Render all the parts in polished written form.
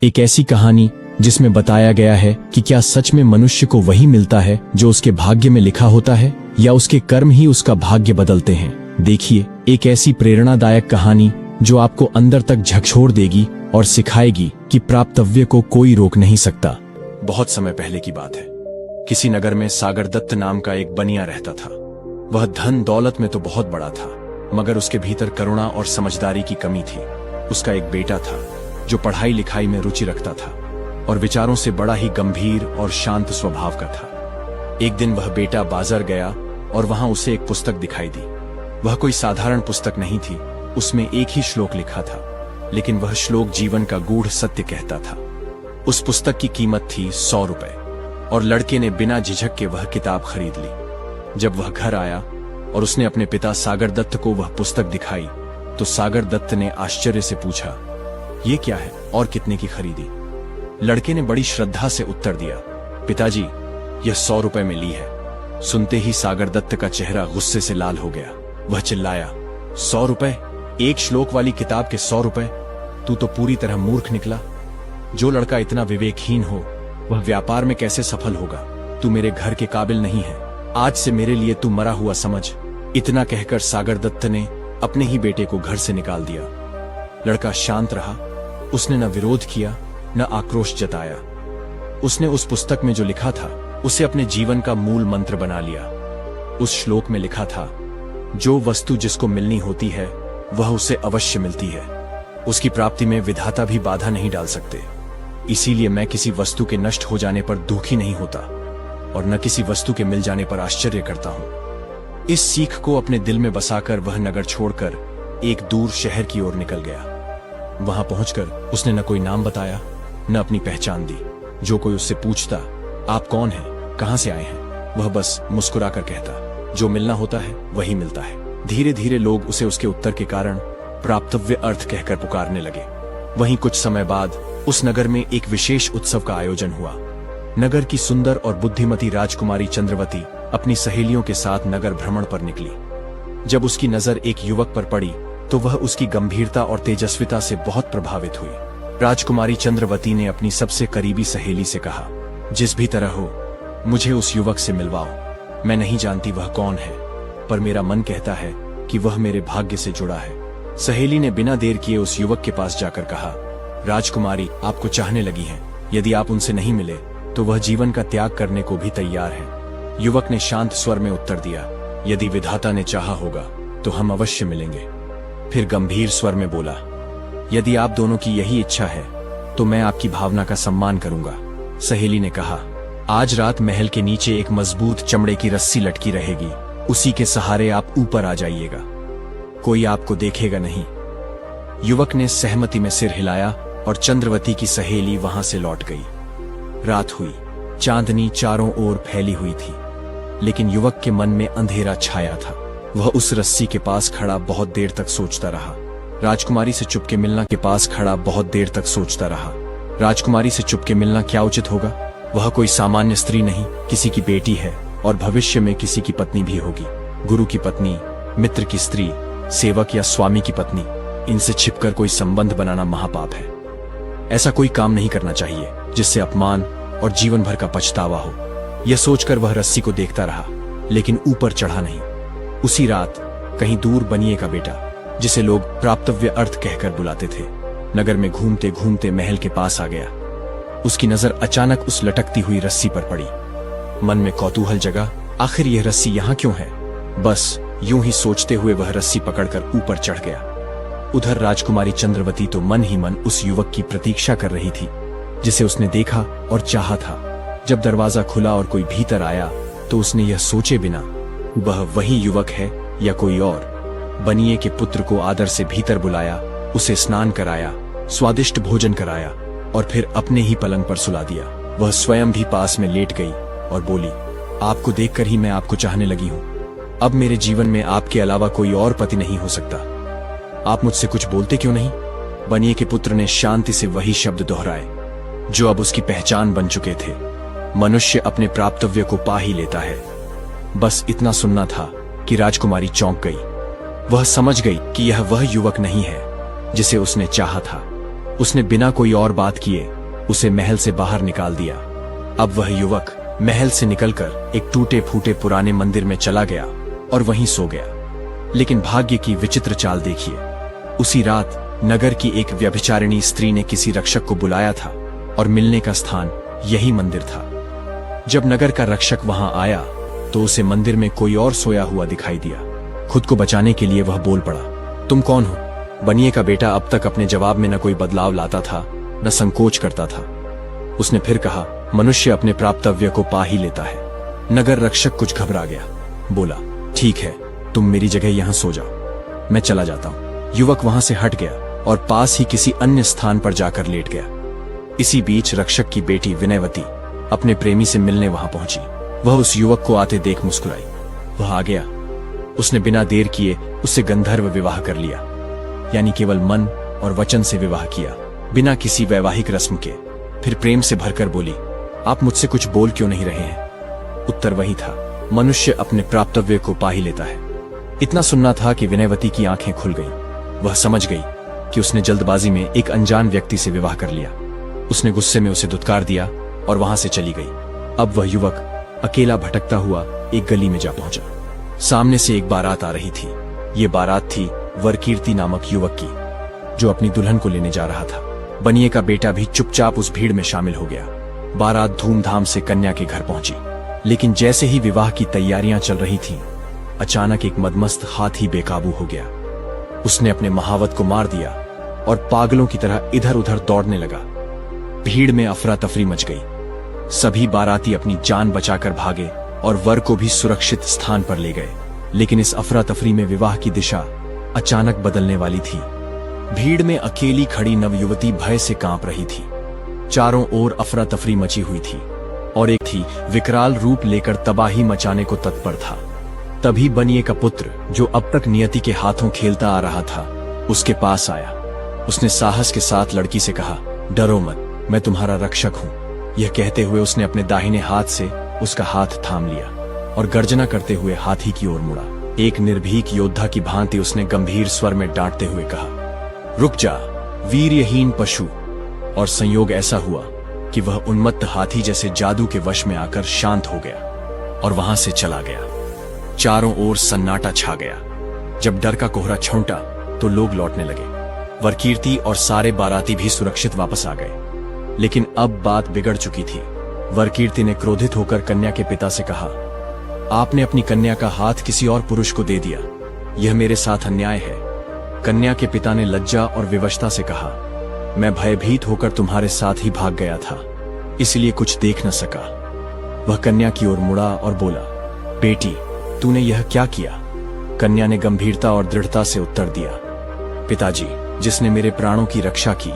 एक ऐसी कहानी जिसमें बताया गया है कि क्या सच में मनुष्य को वही मिलता है जो उसके भाग्य में लिखा होता है, या उसके कर्म ही उसका भाग्य बदलते हैं। देखिए, एक ऐसी प्रेरणादायक कहानी जो आपको अंदर तक झकझोर देगी और सिखाएगी कि प्राप्तव्य को कोई रोक नहीं सकता। बहुत समय पहले की बात है। किसी नगर में सागर दत्त नाम का एक बनिया रहता था। वह धन दौलत में तो बहुत बड़ा था, मगर उसके भीतर करुणा और समझदारी की कमी थी। उसका एक बेटा था जो पढ़ाई लिखाई में रुचि रखता था और विचारों से बड़ा ही गंभीर और शांत स्वभाव का था। एक दिन वह बेटा बाजार गया और वहां उसे एक पुस्तक दिखाई दी। वह कोई साधारण पुस्तक नहीं थी। उसमें एक ही श्लोक लिखा था, लेकिन वह श्लोक जीवन का गूढ़ सत्य कहता था। उस पुस्तक की कीमत थी 100 रुपए और लड़के ने बिना झिझक के वह किताब खरीद ली। जब वह घर आया और उसने अपने पिता सागर दत्त को वह पुस्तक दिखाई तो सागर दत्त ने आश्चर्य से पूछा, ये क्या है और कितने की खरीदी? लड़के ने बड़ी श्रद्धा से उत्तर दिया, पिताजी, यह 100 रुपए में ली है। सुनते ही सागर दत्त का चेहरा गुस्से से लाल हो गया। वह चिल्लाया, 100 रुपए? एक श्लोक वाली किताब के 100 रुपए? तू तो पूरी तरह मूर्ख निकला। जो लड़का इतना विवेकहीन हो वह व्यापार में कैसे सफल होगा? तू मेरे घर के काबिल नहीं है। आज से मेरे लिए तू मरा हुआ समझ। इतना कहकर सागर दत्त ने अपने ही बेटे को घर से निकाल दिया। लड़का शांत रहा। उसने न विरोध किया न आक्रोश जताया। उसने उस पुस्तक में जो लिखा था उसे अपने जीवन का मूल मंत्र बना लिया। उस श्लोक में लिखा था, जो वस्तु जिसको मिलनी होती है वह उसे अवश्य मिलती है। उसकी प्राप्ति में विधाता भी बाधा नहीं डाल सकते। इसीलिए मैं किसी वस्तु के नष्ट हो जाने पर दुखी नहीं होता और न किसी वस्तु के मिल जाने पर आश्चर्य करता हूं। इस सीख को अपने दिल में बसाकर वह नगर छोड़कर एक दूर शहर की ओर निकल गया। वहां पहुंचकर उसने न कोई नाम बताया न अपनी पहचान दी। जो कोई उससे पूछता, आप कौन हैं, कहां से आए हैं, वह बस मुस्कुराकर कहता, जो मिलना होता है वही मिलता है। धीरे धीरे लोग उसे उसके उत्तर के कारण प्राप्तव्य अर्थ कहकर पुकारने लगे। वहीं कुछ समय बाद उस नगर में एक विशेष उत्सव का आयोजन हुआ। नगर की सुंदर और बुद्धिमती राजकुमारी चंद्रवती अपनी सहेलियों के साथ नगर भ्रमण पर निकली। जब उसकी नजर एक युवक पर पड़ी तो वह उसकी गंभीरता और तेजस्विता से बहुत प्रभावित हुई। राजकुमारी चंद्रवती ने अपनी सबसे करीबी सहेली से कहा, जिस भी तरह हो मुझे उस युवक से मिलवाओ। मैं नहीं जानती वह कौन है, पर मेरा मन कहता है कि वह मेरे भाग्य से जुड़ा है। सहेली ने बिना देर किए उस युवक के पास जाकर कहा, राजकुमारी आपको चाहने लगी हैं। यदि आप उनसे नहीं मिले तो वह जीवन का त्याग करने को भी तैयार है। युवक ने शांत स्वर में उत्तर दिया, यदि विधाता ने चाहा होगा तो हम अवश्य मिलेंगे। फिर गंभीर स्वर में बोला, यदि आप दोनों की यही इच्छा है तो मैं आपकी भावना का सम्मान करूंगा। सहेली ने कहा, आज रात महल के नीचे एक मजबूत चमड़े की रस्सी लटकी रहेगी। उसी के सहारे आप ऊपर आ जाइएगा। कोई आपको देखेगा नहीं। युवक ने सहमति में सिर हिलाया और चंद्रवती की सहेली वहां से लौट गई। रात हुई। चांदनी चारों ओर फैली हुई थी, लेकिन युवक के मन में अंधेरा छाया था। वह उस रस्सी के पास खड़ा बहुत देर तक सोचता रहा। राजकुमारी से चुपके मिलना के पास खड़ा बहुत देर तक सोचता रहा। राजकुमारी से चुपके मिलना क्या उचित होगा? वह कोई सामान्य स्त्री नहीं, किसी की बेटी है और भविष्य में किसी की पत्नी भी होगी। गुरु की पत्नी, मित्र की स्त्री, सेवक या स्वामी की पत्नी, इनसे छिपकर कोई संबंध बनाना महापाप है। ऐसा कोई काम नहीं करना चाहिए जिससे अपमान और जीवन भर का पछतावा हो। यह सोचकर वह रस्सी को देखता रहा, लेकिन ऊपर चढ़ा नहीं। उसी रात कहीं दूर बनिए का बेटा, जिसे लोग प्राप्तव्य अर्थ कहकर बुलाते थे, नगर में घूमते घूमते महल के पास आ गया। उसकी नजर अचानक उस लटकती हुई रस्सी पर पड़ी। मन में कौतूहल जगा, आखिर यह रस्सी यहाँ क्यों है? बस यूं ही सोचते हुए वह रस्सी पकड़कर ऊपर चढ़ गया। उधर राजकुमारी चंद्रवती तो मन ही मन उस युवक की प्रतीक्षा कर रही थी जिसे उसने देखा और चाहा था। जब दरवाजा खुला और कोई भीतर आया तो उसने यह सोचे बिना वह वही युवक है या कोई और, बनिए के पुत्र को आदर से भीतर बुलाया, उसे स्नान कराया, स्वादिष्ट भोजन कराया और फिर अपने ही पलंग पर सुला दिया। वह स्वयं भी पास में लेट गई और बोली, आपको देखकर ही मैं आपको चाहने लगी हूं। अब मेरे जीवन में आपके अलावा कोई और पति नहीं हो सकता। आप मुझसे कुछ बोलते क्यों नहीं? बनिए के पुत्र ने शांति से वही शब्द दोहराए जो अब उसकी पहचान बन चुके थे, मनुष्य अपने प्राप्तव्य को पा ही लेता है। बस इतना सुनना था कि राजकुमारी चौंक गई। वह समझ गई कि यह वह युवक नहीं है जिसे उसने चाहा था। उसने बिना कोई और बात किए उसे महल से बाहर निकाल दिया। अब वह युवक महल से निकलकर एक टूटे फूटे पुराने मंदिर में चला गया और वहीं सो गया। लेकिन भाग्य की विचित्र चाल देखिए, उसी रात नगर की एक व्यभिचारिणी स्त्री ने किसी रक्षक को बुलाया था और मिलने का स्थान यही मंदिर था। जब नगर का रक्षक वहां आया तो उसे मंदिर में कोई और सोया हुआ दिखाई दिया। खुद को बचाने के लिए वह बोल पड़ा, तुम कौन हो? बनिए का बेटा अब तक अपने जवाब में न कोई बदलाव लाता था न संकोच करता था। उसने फिर कहा, मनुष्य अपने प्राप्तव्य को पा ही लेता है। नगर रक्षक कुछ घबरा गया, बोला, ठीक है, तुम मेरी जगह यहां सो जाओ, मैं चला जाता हूं। युवक वहां से हट गया और पास ही किसी अन्य स्थान पर जाकर लेट गया। इसी बीच रक्षक की बेटी विनयवती अपने प्रेमी से मिलने वहां पहुंची। वह उस युवक को आते देख मुस्कुराई। वह आ गया। उसने बिना देर किए उससे गंधर्व विवाह कर लिया, यानी केवल मन और वचन से विवाह किया, बिना किसी वैवाहिक रस्म के। फिर प्रेम से भरकर बोली, आप मुझसे कुछ बोल क्यों नहीं रहे हैं? उत्तर वही था, मनुष्य अपने प्राप्तव्य को पा ही लेता है। इतना सुनना था कि विनयवती की आंखें खुल गईं। वह समझ गई कि उसने जल्दबाजी में एक अनजान व्यक्ति से विवाह कर लिया। उसने गुस्से में उसे धुतकार दिया और वहां से चली गई। अब वह युवक अकेला भटकता हुआ एक गली में जा पहुंचा। सामने से एक बारात आ रही थी। ये बारात थी वरकीर्ति नामक युवक की, जो अपनी दुल्हन को लेने जा रहा था। बनिए का बेटा भी चुपचाप उस भीड़ में शामिल हो गया। बारात धूमधाम से कन्या के घर पहुंची, लेकिन जैसे ही विवाह की तैयारियां चल रही थीं, अचानक एक मदमस्त हाथी बेकाबू हो गया। उसने अपने महावत को मार दिया और पागलों की तरह इधर उधर दौड़ने लगा। भीड़ में अफरा तफरी मच गई। सभी बाराती अपनी जान बचाकर भागे और वर को भी सुरक्षित स्थान पर ले गए। लेकिन इस अफरा तफरी में विवाह की दिशा अचानक बदलने वाली थी। भीड़ में अकेली खड़ी नवयुवती भय से कांप रही थी। चारों ओर अफरा तफरी मची हुई थी और एक थी विकराल रूप लेकर तबाही मचाने को तत्पर था। तभी बनिए का पुत्र, जो अब तक नियति के हाथों खेलता आ रहा था, उसके पास आया। उसने साहस के साथ लड़की से कहा, डरो मत, मैं तुम्हारा रक्षक हूं। यह कहते हुए उसने अपने दाहिने हाथ से उसका हाथ थाम लिया और गर्जना करते हुए हाथी की ओर मुड़ा। एक निर्भीक योद्धा की भांति उसने गंभीर स्वर में डांटते हुए कहा, रुक जा वीर्यहीन पशु। और संयोग ऐसा हुआ कि वह उन्मत्त हाथी जैसे जादू के वश में आकर शांत हो गया और वहां से चला गया। चारों ओर सन्नाटा छा गया। जब डर का कोहरा छौंटा तो लोग लौटने लगे। वरकीर्ति और सारे बाराती भी सुरक्षित वापस आ गए। लेकिन अब बात बिगड़ चुकी थी। वरकीर्ति ने क्रोधित होकर कन्या के पिता से कहा, आपने अपनी कन्या का हाथ किसी और पुरुष को दे दिया, यह मेरे साथ अन्याय है। कन्या के पिता ने लज्जा और विवशता से कहा, मैं भयभीत होकर तुम्हारे साथ ही भाग गया था, इसलिए कुछ देख न सका। वह कन्या की ओर मुड़ा और बोला, बेटी, तूने यह क्या किया? कन्या ने गंभीरता और दृढ़ता से उत्तर दिया, पिताजी, जिसने मेरे प्राणों की रक्षा की,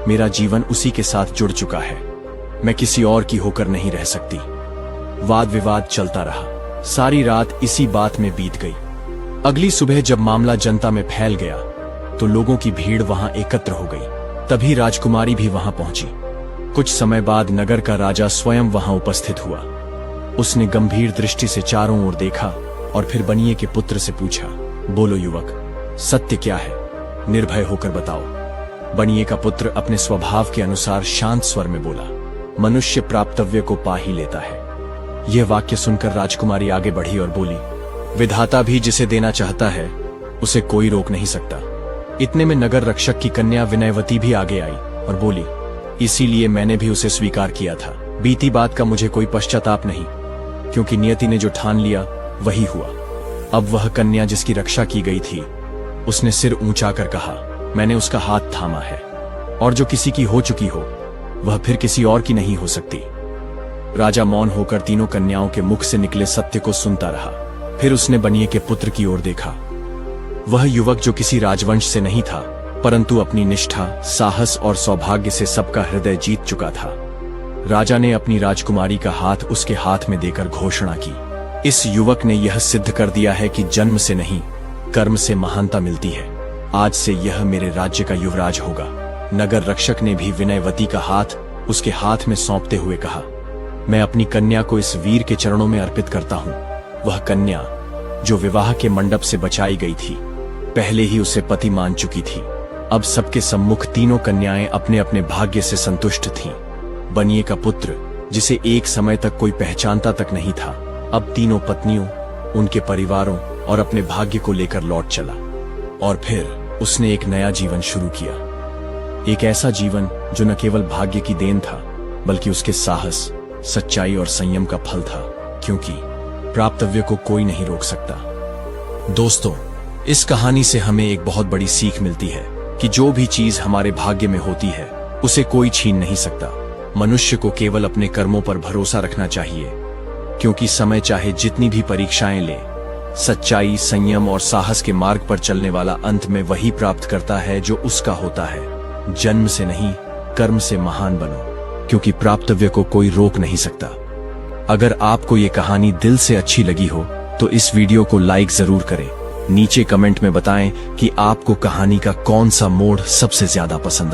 मेरा जीवन उसी के साथ जुड़ चुका है। मैं किसी और की होकर नहीं रह सकती। वाद विवाद चलता रहा। सारी रात इसी बात में बीत गई। अगली सुबह जब मामला जनता में फैल गया तो लोगों की भीड़ वहां एकत्र हो गई। तभी राजकुमारी भी वहां पहुंची। कुछ समय बाद नगर का राजा स्वयं वहां उपस्थित हुआ। उसने गंभीर दृष्टि से चारों ओर देखा और फिर बनिए के पुत्र से पूछा, बोलो युवक, सत्य क्या है? निर्भय होकर बताओ। बनिए का पुत्र अपने स्वभाव के अनुसार शांत स्वर में बोला, मनुष्य प्राप्तव्य को पा ही लेता है। यह वाक्य सुनकर राजकुमारी आगे बढ़ी और बोली, विधाता भी जिसे देना चाहता है उसे कोई रोक नहीं सकता। इतने में नगर रक्षक की कन्या विनयवती भी आगे आई और बोली, इसीलिए मैंने भी उसे स्वीकार किया था। बीती बात का मुझे कोई पश्चाताप नहीं, क्योंकि नियति ने जो ठान लिया वही हुआ। अब वह कन्या जिसकी रक्षा की गई थी, उसने सिर ऊंचा कर कहा, मैंने उसका हाथ थामा है, और जो किसी की हो चुकी हो वह फिर किसी और की नहीं हो सकती। राजा मौन होकर तीनों कन्याओं के मुख से निकले सत्य को सुनता रहा। फिर उसने बनिए के पुत्र की ओर देखा। वह युवक जो किसी राजवंश से नहीं था, परंतु अपनी निष्ठा, साहस और सौभाग्य से सबका हृदय जीत चुका था। राजा ने अपनी राजकुमारी का हाथ उसके हाथ में देकर घोषणा की, इस युवक ने यह सिद्ध कर दिया है कि जन्म से नहीं, कर्म से महानता मिलती है। आज से यह मेरे राज्य का युवराज होगा। नगर रक्षक ने भी विनयवती का हाथ उसके हाथ में सौंपते हुए कहा, मैं अपनी कन्या को इस वीर के चरणों में अर्पित करता हूं। वह कन्या जो विवाह के मंडप से बचाई गई थी, पहले ही उसे पति मान चुकी थी। अब सबके सम्मुख तीनों कन्याएं अपने अपने भाग्य से संतुष्ट थीं। बनिए का पुत्र, जिसे एक समय तक कोई पहचानता तक नहीं था, अब तीनों पत्नियों, उनके परिवारों और अपने भाग्य को लेकर लौट चला। और फिर उसने एक नया जीवन शुरू किया। एक ऐसा जीवन जो न केवल भाग्य की देन था, बल्कि उसके साहस, सच्चाई और संयम का फल था, क्योंकि प्राप्तव्य को कोई नहीं रोक सकता। दोस्तों, इस कहानी से हमें एक बहुत बड़ी सीख मिलती है कि जो भी चीज हमारे भाग्य में होती है, उसे कोई छीन नहीं सकता। मनुष्य को केवल अपने कर्मों पर भरोसा रखना चाहिए, क्योंकि समय चाहे जितनी भी परीक्षाएं ले, सच्चाई, संयम और साहस के मार्ग पर चलने वाला अंत में वही प्राप्त करता है जो उसका होता है। जन्म से नहीं, कर्म से महान बनो, क्योंकि प्राप्तव्य को कोई रोक नहीं सकता। अगर आपको ये कहानी दिल से अच्छी लगी हो तो इस वीडियो को लाइक जरूर करें। नीचे कमेंट में बताएं कि आपको कहानी का कौन सा मोड़ सबसे ज्यादा पसंद